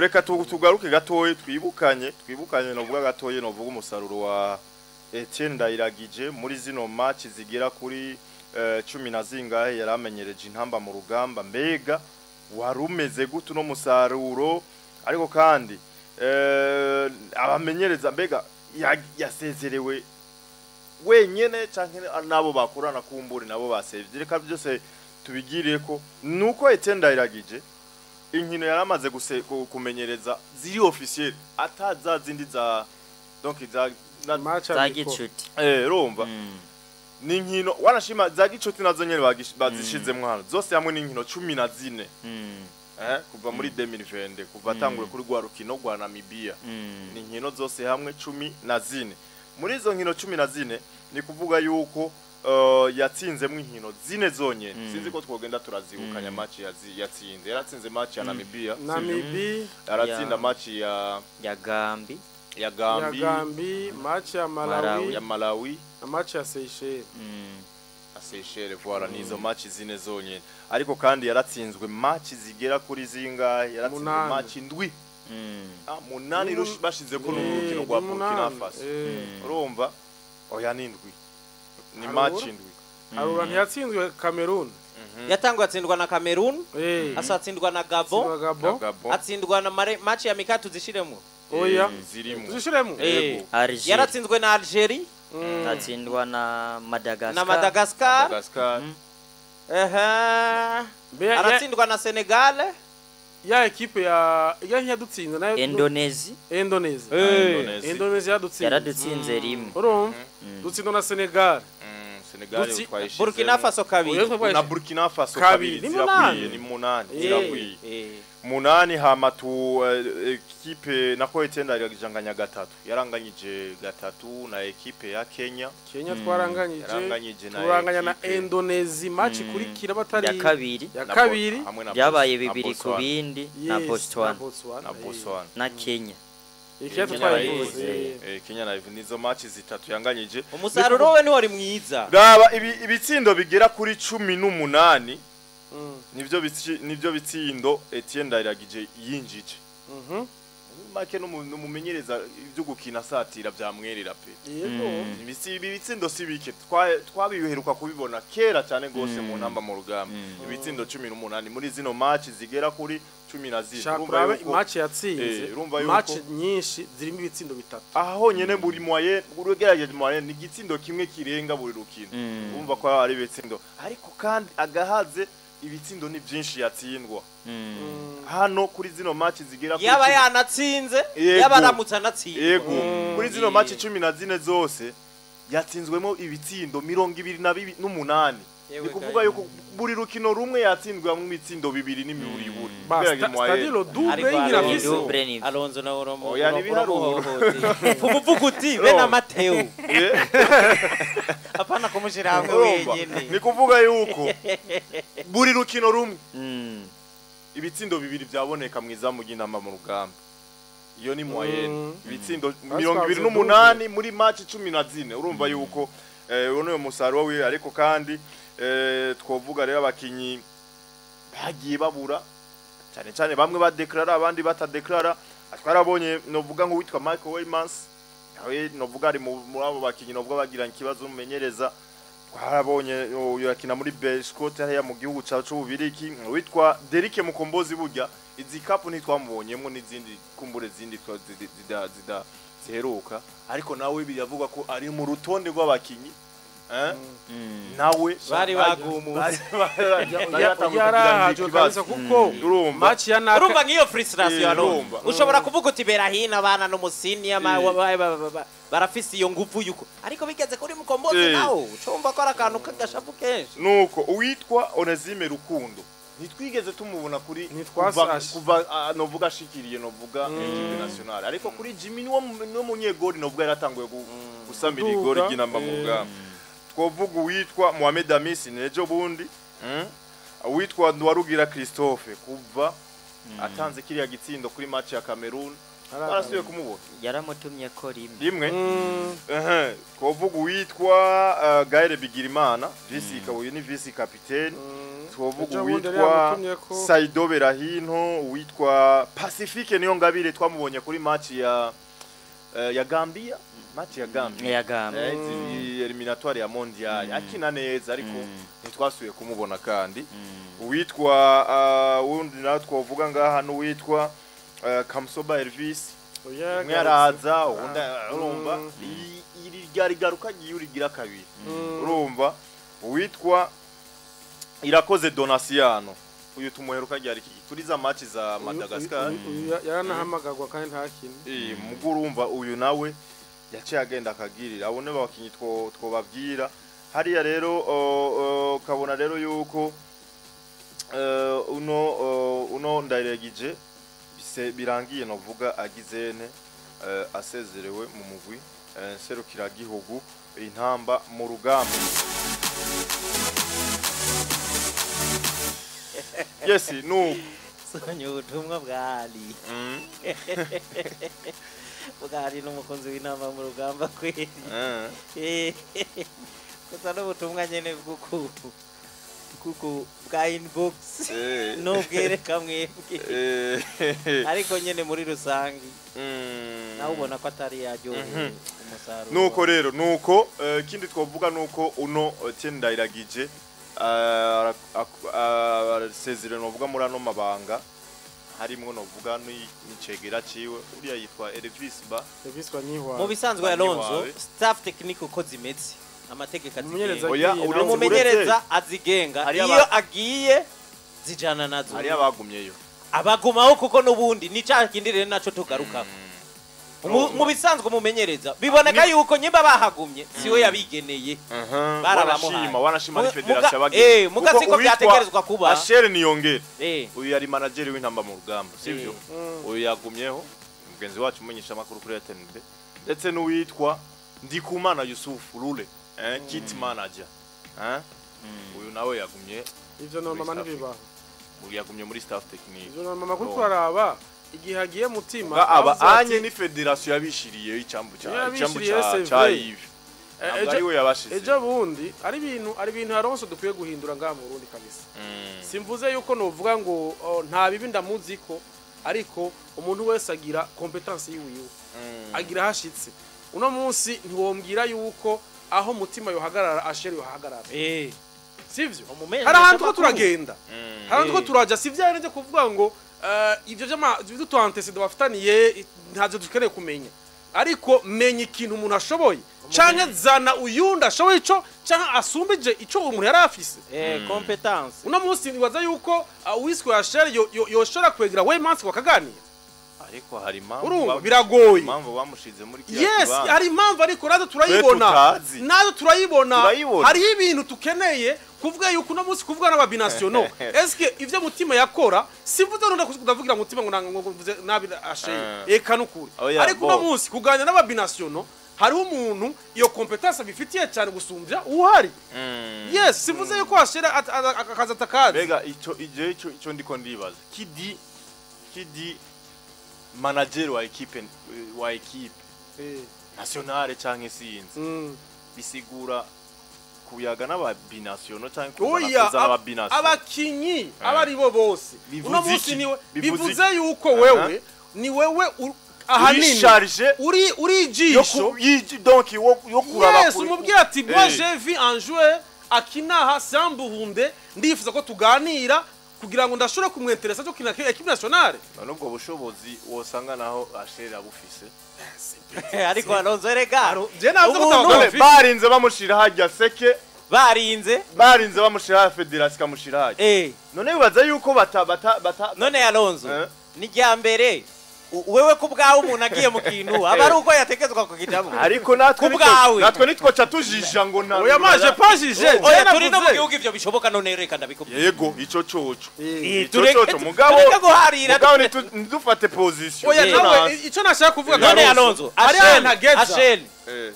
Reka tugaruke gatoye twibukanye novuga gatoye novuga umusaruro wa Etienne Ndayiragije muri zino match zigira kuri 10 na zingahe yaramenyereje intamba mu rugamba mbega warumeze gutu no musaruro ariko kandi abamenyereza mbega yasezerewe wenyene canke nabo bakorana kumburi nabo basevye reka byose tubigiriye ko nuko Etienne Ndayiragije inkino yaramaze kumenyereza ziri officiel ataza zindi za donc za gicuti rumva ni inkino wanashima za gicuti nazo nyene bazishizemwe hano zose hamwe n'inkino 14 kuva muri 2020 kuva tanguye kuri gwa rukino rwa Namibia ni inkino zose hamwe 14 muri izo nkino 14 ni kuvuga yuko yatsinzemwe inkino zine zonyene sinzi ko twogenda turazibukanya match yatsinze yaratsinze match ya Namibia yaratsinda match ya Gambi match ya Malawi na match ya Seychelles voilà nizo match zine zonyene ariko kandi yaratsinzwe match zigera kuri zinga yaratsinze match ndwi munani bashize ko n'urukino rwa Burkina Faso urumva oya nindwi ni match ndwi arura ntiyatsinzwe Cameroon yatangwa atsindwa na Cameroon asatsindwa na Gabon atsindwa na match ya mikatu zishiremo oya zishiremo yaratsinzwe na Algeria atsindwa na Madagascar aratsindwa na Senegal ya equipe ya ntiyadutsinze nayo Indonesia yaradutsinze rimwe dutsindwa na Senegal Burkina Faso kabiri na Burkina Faso kabiri zirakwiye ni munani hamatu equipe nako Etienne Ndayiragije anganya gatatu yaranganyije gatatu na equipe ya Kenya turanganya na Indonesia match kurikira batari ya kabiri byabaye bibiri ku bindi na Botswana na Kenya Kenya na nizo match zitatu yanganyije umusaruro we ni wari mwiza raba ibitsindo bigera kuri 18 nivyo bitsindo Etienne Ndayiragije yinjije make numumenyereza ivyo gukina satira byamwerera pe yego ibitsindo sibike twabiheruka kubibona kera cyane gose mu ntamba mu rugamba ibitsindo 18 muri zino match zigera kuri 12 urumva match yatsinze match nyinshi zirimo ibitsindo bitatu aho nyene buri moyen urugerageje moyen ni igitsindo kimwe kirenga buri rukino urumva ko ari ibitsindo ariko kandi agahaze ibitsindo ni byinshi yatsindwa hano kuri zino match zigera kuri yaba yanatsinze yaba aramutse anatsinze yego kuri zino match 14 zose yatsinzwemo ibitsindo 28 ni kuvuga yuko buri rukino rumwe yatsindwa mu bitsindo bibiri n'imiburi buri stadilo double ingirafise Alonso na Oromo yani biharuro umuvuguti be na Mateo apana kumushira hamwe wenyene ni kuvuga yuko buri rukino rumwe ibitsindo bibiri byaboneka mwizamu y'intamba mu rugamba iyo ni moyenne ibitsindo 28 muri match 14 urumva yuko uno musaruro we ariko kandi twovuga rero abakinyi bagiye babura cyane bamwe badeclara abandi batadeclara atwarabonye novuga nko witwa Michael Weymans nawe novuga ari muri abo bakinyi novuga bagira ikibazo mumenyereza twarabonye yakina muri Belgique hariya mu gihugu cyacu Bubiriki witwa Derrick Mukombozi burya izi cup ntitwamubonyemo n'izindi kumbure zindi ziheruka ariko nawe biyavuga ko ari mu rutonde rw'abakinyi nawe bari bagumuze yarahaje kabisa kuko match ya naka urumva ngiyo frustration ushobora kuvuga uti berahina abana n'umusini barafise iyo nguvu yuko ariko bigeze kuri Mukombozi nawo ucumva ko arakantu kagashavu kenshi nuko uwitwa Onesime Rukundo nitwigeze tumubona kuri kuva novuga shikiriye novuga equipe nationale ariko kuri Jimmy no munyegori novuga yaratanguye gusamira igori ginamba mu rugamba twovuga uwitwa Mohamed Amisi nejo bundi uwitwa Ndwarugira Christophe kuva atanze kiriya gitsindo kuri match ya Cameroon barasubiye kumubona yaramutumye ko rimwe twovuga uwitwa Gaël Bigirimana vice capitaine twovuga witwa Saido Berahino witwa Pacifique niyo ngabire twamubonye kuri match ya Gambia match ya Gambia eliminatoire ya mondial akina neza ariko ntitwasuye kumubona kandi witwa wundi na twovuga ngaha no witwa Kamsoba Elvis mwaraza urumva iri ryari garuka giyurigira kabiri urumva witwa Irakoze Donasiano uyu tumuheruka ryari kuri za match za Madagascar yaranahamagagwa kandi ntakindi mugurumva uyu nawe yaciye agenda akagirira abone bakinyi twobabwira hariya rero kabona rero yuko uno ndayiregije birangiye novuga agizene asezerewe mu mugwi serukira gihugu intamba mu rugamba. Yes, no. Sonyo ubutumwa bwari. Bwari n'umukunzi w'intamba mu rugamba kweri. Kusa n'ubutumwa nyene kuko bwa inbox no bwereka mwebwe ariko nyene muri rusangi nawe ubona ko atari yaryoheye umusaruro nuko rero nuko kindi twovuga nuko uno Ndayiragije sezire novuga muri ano mabanga harimo novuga n'icegera ciwe uriya yitwa Elvis Banyihwa mu bisanzwe Alonso staff technique uko zimeze amategeko umumenyereza azigenga iyo agiye zijana nazo ari abagumyeyo abagumaho kuko nubundi ni cakindi rero naco tugaruka mu bisanzwe umumenyereza biboneka yuko nyimba bahagumye siwe yabigeneye barabamuhaye wanashima ari federation abagire mugazi ko byategerezwa kuba Ashere Niyongere uyu yari manager w'intamba mu rugamba sivyo uyu yagumyeho mugenzi wacu umenyesha makuru kuri RTNB ndetse n'uwitwa Ndikumana Yusuf Rule kit manager uyu nawe yagumye ivyo no mama nibibaho uyu yagumye muri staff technique ivyo no mama kuri twaraba igihe hagiye mutima aba anye ni federation yabishiriye icambu cha ivi ari we yabashize ejo bundi ari ibintu Alonso dukwiye guhindura ngaha mu Burundi kabisa simvuze yuko novuga ngo nta bibi ndamuziko ariko umuntu wese agira competence yiwiwe agira hashitse uno munsi ntiwombwira yuko aho mutima yohagarara Ashere yohagarara sivyo hari ahantu ko turagenda hari ahantu ko turaja sivyo nje kuvuga ngo ivyo byo twantese bafitaniye ntazo dukeneye kumenya ariko menya ikintu umuntu ashoboye canke zana uyunda ashoboye ico canke asumbije ico umuntu yari afise competence uno munsi nibaza yuko uwiswe Ashere yoshora kwegera we mansi wakaganira ariko hari impamvu biragoye impamvu bamushize muri yes hari impamvu ariko nazo turayibona hari ibintu tukeneye kuvuga yuko no munsi kuvuga n'ababinationaux eske ivyo mutima yakora simvuze no ndavugira mutima ngo mvuze nabi Ashere eka nukuri ariko no munsi kuganya n'ababinationaux hari umuntu iyo competence bifitiye cyane gusumbya uhari yes simvuze yuko Ashere akaza takazi bega ico ndiko ndibaza kidi manager wa equipe nationale canke sinzi bisigura kuyaga n'ababinationaux canke kuzana ababinationaux abakinyi abari bo bose uno munsi niwe bivuze yuko wewe ni wewe ahanini uri jisho donc yo kuraba yes umubwira ati moi j'ai vu un joueur akinaha Sambuhunde ndifuza ko tuganira kugira ngo ndashobora kumwenteresa cyo kina equipe nationale nubwo bushobozi wosanga naho Ashere abufise ariko Alonso rega je navuze ko barinze bamushira hajya seke barinze bamushira federation kamushira hajya none bibaza yuko bata none Alonso ni rya mbere wewe kubwawe umuntu agiye mu kintu aba ari uko yatekezwa kugijamo ariko natwe nitwo catujija ngo nta oya maje pajije oya turi no mu gihugu ivyo bishoboka none reka ndabikubwira yego ico coco mugabo ndufate position oya nawe ico nashaka kuvuga none Alonso Ashere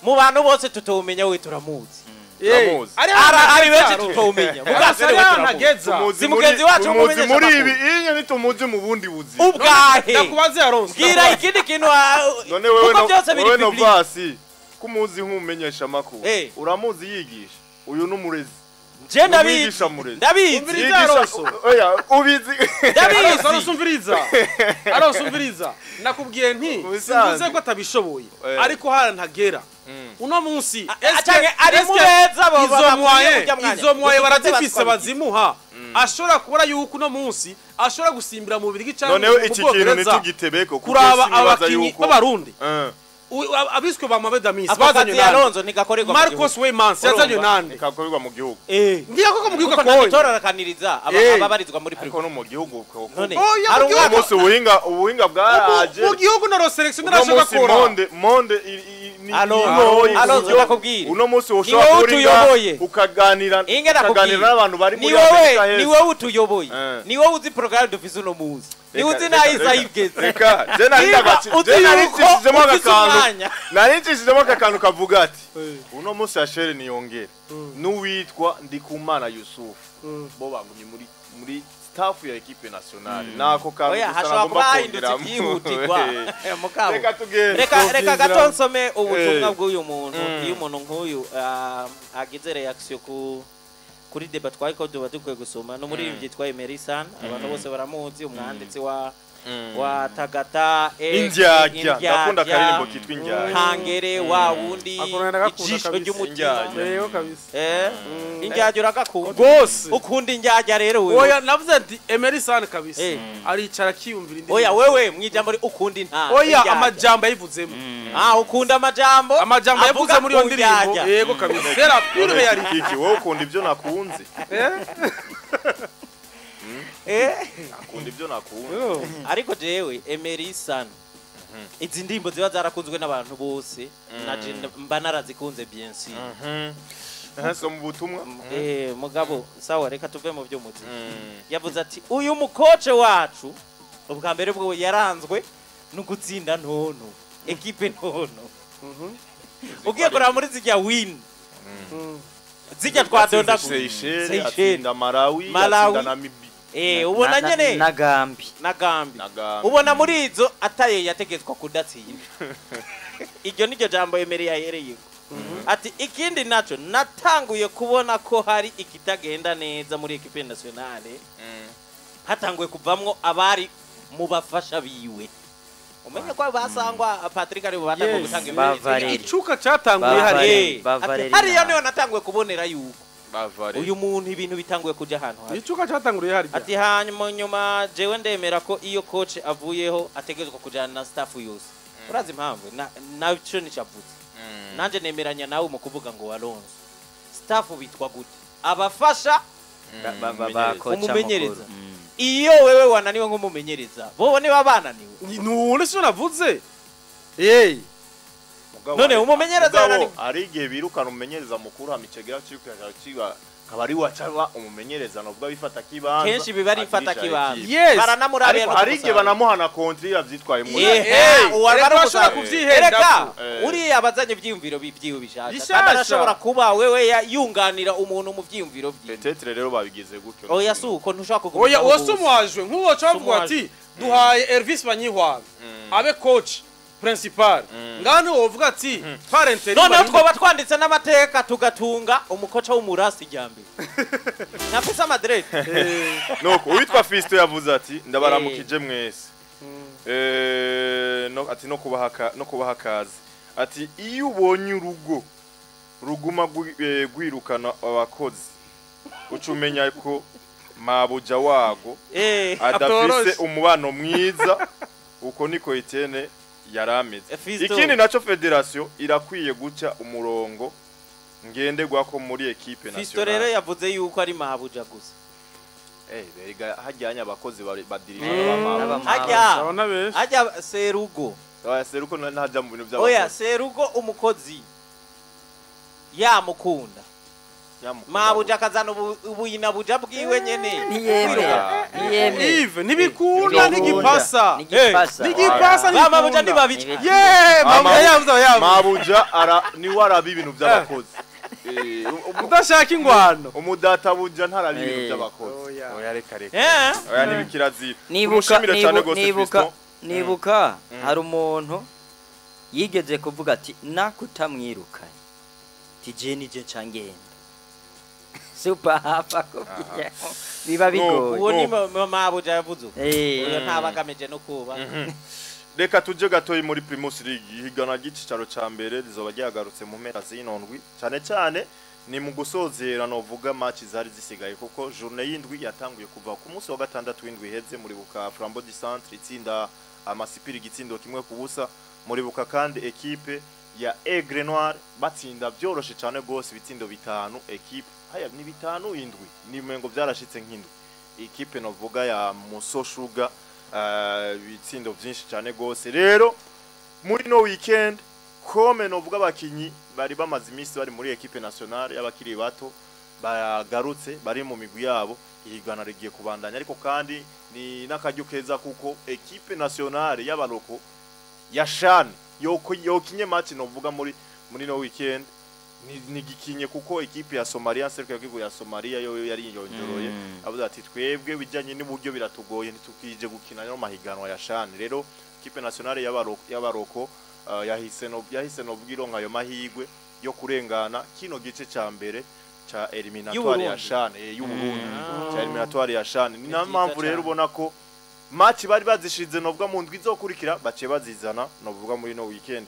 mu bantu bose tutomenya we turamuzi ari benshi tutomenya mugasare ntageza mugenzi wacu mumenye muri ibi inye nitumuzi mu bundi buzi ubwahe ndakubaze Alonso bwira ikindi kintu none wewe no vasi kumuzi nk'umumenyesha makuru uramuzi yigisha uyu n'umurezi je ndabizi Umwigisha murezi. ndabizi Umviriza Aronso. Oya ubizi. ndabizi arasumviriza nakubwiye nti simvuze ko atabishoboye ariko harantagera uno munsi acange ari mureza bo izo mwaye barazifise bazimuha ashobora kubura yuko uno munsi ashobora gusimbira mu birigi cyangwa noneho iki kintu nitugitebeko kuraba abakinyi b'abarundi abiswe ba Mohamed Amis bazanye Alonso nigakorerwa Marcos Weymans yazanye nande nikakorerwa mu gihugu ngiye koko mu gihugu ko itorarakaniriza ababarizwa muri ariko no mu gihugu none hari umunsi ubuhinga bwaraje mu gihugu na selection narashaka kora monde Alonso nakubwira uno munsi ushobora kuringa ukaganira n'abantu bari muri Amerika ni wowe utuyoboye ni wowe uzi programme dufise uno munsi ni uzi nayiza yibgeze reka je naricishijemo akakantu kavuga ati uno munsi Ashere niyongere n'uwitwa Ndikumana Yusuf bo bagumye muri staff ya equipe nationale nako kantu hashobora bahindutse byihutirwa reka gatonsome ubutumwa bw'uyu muntu iyo umuntu nk'uyu agize reaction kuri deba twayiko dukwiye gusoma no muri byitwa Emerisan abantu bose baramuzi umwanditsi wa Tagata Indyarya ndakunda karirimbo kitwa Indyarya Hangere wa wundi ijisho ry'umutima yego kabisa Indyarya uragakunda gose ukunda Indyarya rero wewe oya navuze ati Emerisan kabisa aricara kiyumvira indi oya wewe mwijambo ukunda inta oya amajambo yivuzemo ukunda amajambo yavuze muri yo ndirimbo yego kabisa sera pure yari iki wowe ukunda ibyo nakunze nakunda ibyo nakunze ariko jewe Emerisan izi ndimbo ziba zarakunzwe n'abantu bose naje mba narazikunze bien sûr so mu butumwa mugabo sawa reka tuve mu byo muti yavuze ati uyu mukoce wacu ubwa mbere bwo yaranzwe no gutsinda ntono equipe ntono ugiye kuraba muri zijya win zijya twadonda Seychelles atsinda Malawi atsinda Namibia ubona nyene na Gambi ubona muri izo ataye yategetswe kudatsinda iryo niryo jambo Emery yahereye ati ikindi naco natanguye kubona ko hari ikitagenda neza muri equipe nationale hatanguye kuvamwo abari mu bafasha biwe umenye ko basangwa Patrick ari batanguye gutanga imbere icuka cyatanguye hari niyo natanguye kubonera yuko uyu muntu ibintu bitanguye kuja ahantu hari icuka cyatanguriye hari ati hanyuma nyuma jewe ndemera ko iyo coach avuyeho ategezwe kujana na staff yose urazi impamvu naco nicavutse nanje nemeranya nawe mu kuvuga ngo Alonso staff bitwa gute abafasha umumenyereza iyo wewe wananiwe nk'umumenyereza bo ne babananiwe none sio navuze none umumenyereza yananiwe ari igihe birukana umumenyereza mukuru hamicegera cy'uko kabari wacaba umumenyereza nubwo bifata kibanza kenshi bibari ifata kibanza baranamurabiye no ari igihe banamuhana kontri yavyitwaye mu uwarashobora kuvyihenda uri abazanye byiyumviro bibyiwe bishaka arashobora kuba wewe yunganira umuntu mu byiyumviro byiwe petetre rero babigize gutyo oya suko ntushaka kuvuga oya wasumwajwe nk'uwo cavuga ati duhaye Elvis Banyihwana abe coach principal ngano wovuga ati parenteri none twoba twanditse n'amateka tugatunga umukoca w'umurasi jambe nafise amadrede noko witwa Fisto yavuze ati ndabaramukije mwese no ati no kubaha kazi ati iyo ubonye urugo ruguma gwirukana abakozi ucumenya ko mabuja wago adafise umubano mwiza uko niko Etienne yarameze ikindi naco federation irakwiye guca umurongo ngenderwako muri equipe nationale Fisto rero yavuze yuko ari mabuja gusa beriga hajyanya abakozi badirije hajya Serugo Serugo ntajya mu bintu by'abakozi oya Serugo umukozi yamukunda mabuja kazana ubuyina buja bwiwe nyene Yves nibikunda nigipasa mabuja nibabica mabuja ni warabi ibintu by'abakozi udashaka ingwano umudata buja ntarabi ibintu by'abakozi oya reka oya nibikirazira nibuka hari umuntu yigeze kuvuga ati nakutamwirukanye tije nije cangenda super hapa kupiga biba bigoye uwo ni mama abuja yavuze uyo ntabagamije no kuba reka tuje gatoyi muri Primus League higana gicicaro ca mbere rizoba ryagarutse mu mpera z'inondwi cyane cyane ni mu gusozera novuga match zari zisigaye kuko journée y'indwi yatanguye kuva ku munsi wa gatandatu w'indwi heze muri buka Flambeau du Centre itsinda amasipiri gitsindo kimwe ku busa muri buka kandi equipe ya Aigle Noir batsinda byoroshe cyane gose bitsindo bitanu equipe haya ni bitanu indwi ni mengo byarashitse nk'indwi equipe novuga ya Muso Sugar bitsindo byinshi cyane gose rero muri no weekend kome novuga abakinyi bari bamaze iminsi bari muri equipe nationale y'abakiri bato bagarutse bari mu migwi yabo ihigana rigiye kubandanya ariko kandi ni nakajyo keza kuko equipe nationale y'abaroko ya Shan yokinye match novuga muri no weekend ni gikinye kuko equipe ya Somalia serukira ya Somalia yo yari yonjoroye avuga ati twebwe bijanye n'uburyo biratugoye ntitukije gukina no mahiganwa ya Shan rero equipe nationale y'abaroko yahise no bwironka ayo mahigwe yo kurengana kino gice ca mbere cha eliminatoire ya Shan y'Uburundi cha eliminatoire ya Shan ni nampamvu rero ubona ko match bari bazishize novuga mu ndwi izokurikira bace bazizana novuga muri no weekend